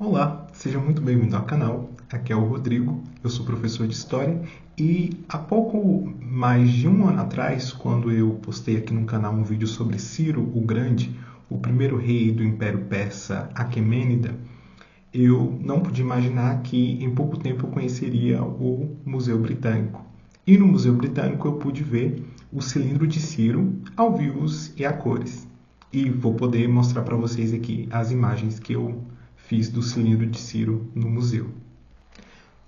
Olá, seja muito bem-vindo ao canal. Aqui é o Rodrigo, eu sou professor de História e há pouco mais de um ano atrás, quando eu postei aqui no canal um vídeo sobre Ciro o Grande, o primeiro rei do Império Persa Aquemênida, eu não podia imaginar que em pouco tempo eu conheceria o Museu Britânico. E no Museu Britânico eu pude ver o cilindro de Ciro ao vivo e a cores. E vou poder mostrar para vocês aqui as imagens que eu fiz do cilindro de Ciro no museu.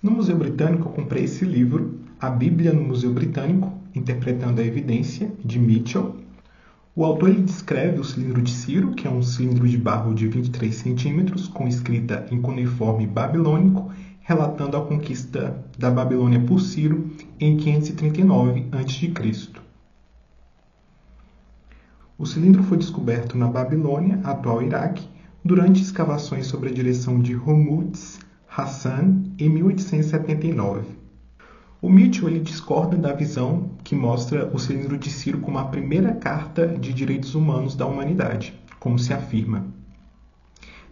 No Museu Britânico eu comprei esse livro, A Bíblia no Museu Britânico, Interpretando a Evidência, de Mitchell. O autor ele descreve o cilindro de Ciro, que é um cilindro de barro de 23 centímetros, com escrita em cuneiforme babilônico, relatando a conquista da Babilônia por Ciro em 539 a.C. O cilindro foi descoberto na Babilônia, atual Iraque, durante escavações sob a direção de Hormuzd Hassan em 1879. O Mitchell ele discorda da visão que mostra o cilindro de Ciro como a primeira carta de direitos humanos da humanidade, como se afirma.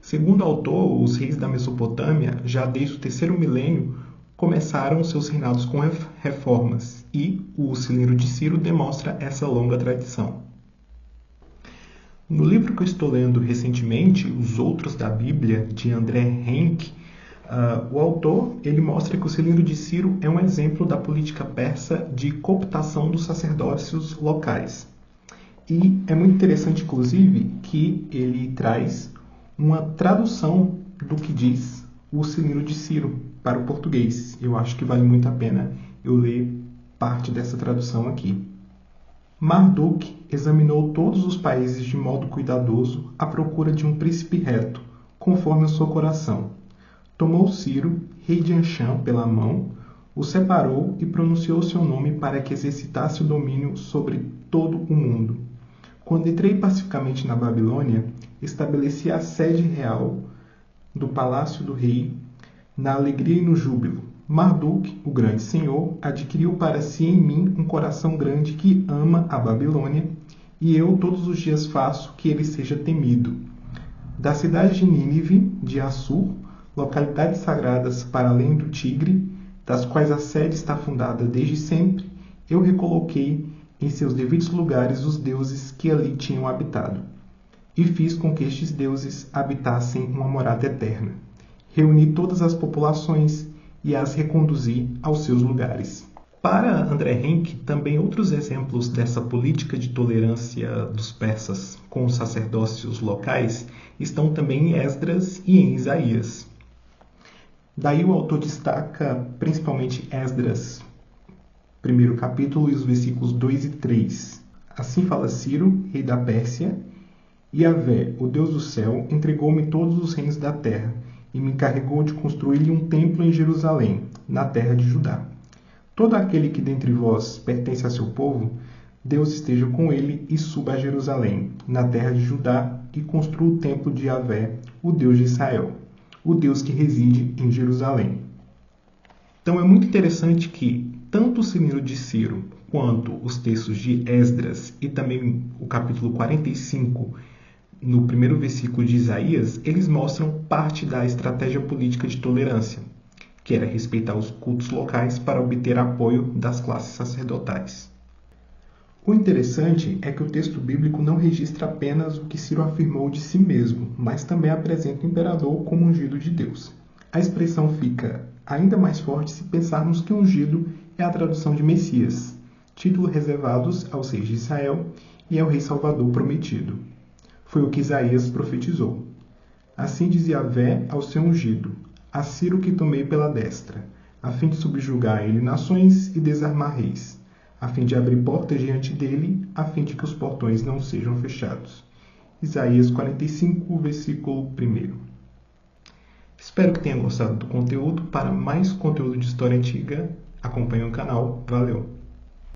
Segundo o autor, os reis da Mesopotâmia, já desde o terceiro milênio, começaram seus reinados com reformas, e o cilindro de Ciro demonstra essa longa tradição. No livro que eu estou lendo recentemente, Os Outros da Bíblia, de André Henke, o autor ele mostra que o cilindro de Ciro é um exemplo da política persa de cooptação dos sacerdócios locais. E é muito interessante, inclusive, que ele traz uma tradução do que diz o cilindro de Ciro para o português. Eu acho que vale muito a pena eu ler parte dessa tradução aqui. Marduk examinou todos os países de modo cuidadoso à procura de um príncipe reto, conforme o seu coração. Tomou Ciro, rei de Anshan, pela mão, o separou e pronunciou seu nome para que exercitasse o domínio sobre todo o mundo. Quando entrei pacificamente na Babilônia, estabeleci a sede real do palácio do rei, na alegria e no júbilo. Marduk, o grande senhor, adquiriu para si em mim um coração grande que ama a Babilônia, e eu todos os dias faço que ele seja temido. Da cidade de Nínive, de Assur, localidades sagradas para além do Tigre, das quais a sede está fundada desde sempre, eu recoloquei em seus devidos lugares os deuses que ali tinham habitado, e fiz com que estes deuses habitassem uma morada eterna. Reuni todas as populações e as reconduzi aos seus lugares. Para André Henke, também outros exemplos dessa política de tolerância dos persas com os sacerdócios locais estão também em Esdras e em Isaías. Daí o autor destaca principalmente Esdras, primeiro capítulo e os versículos 2 e 3. Assim fala Ciro, rei da Pérsia: Yahvé, o Deus do céu, entregou-me todos os reinos da terra, e me encarregou de construir-lhe um templo em Jerusalém, na terra de Judá. Todo aquele que dentre vós pertence a seu povo, Deus esteja com ele e suba a Jerusalém, na terra de Judá, e construa o templo de Yahvé, o Deus de Israel, o Deus que reside em Jerusalém. Então é muito interessante que tanto o cilindro de Ciro, quanto os textos de Esdras e também o capítulo 45, no primeiro versículo de Isaías, eles mostram parte da estratégia política de tolerância, que era respeitar os cultos locais para obter apoio das classes sacerdotais. O interessante é que o texto bíblico não registra apenas o que Ciro afirmou de si mesmo, mas também apresenta o imperador como ungido de Deus. A expressão fica ainda mais forte se pensarmos que ungido é a tradução de Messias, título reservado aos reis de Israel e ao rei Salvador prometido. Foi o que Isaías profetizou. Assim diz Yahvé ao seu ungido: a Ciro que tomei pela destra, a fim de subjugar ele nações e desarmar reis, a fim de abrir portas diante dele, a fim de que os portões não sejam fechados. Isaías 45, versículo 1. Espero que tenha gostado do conteúdo. Para mais conteúdo de história antiga, acompanhe o canal. Valeu!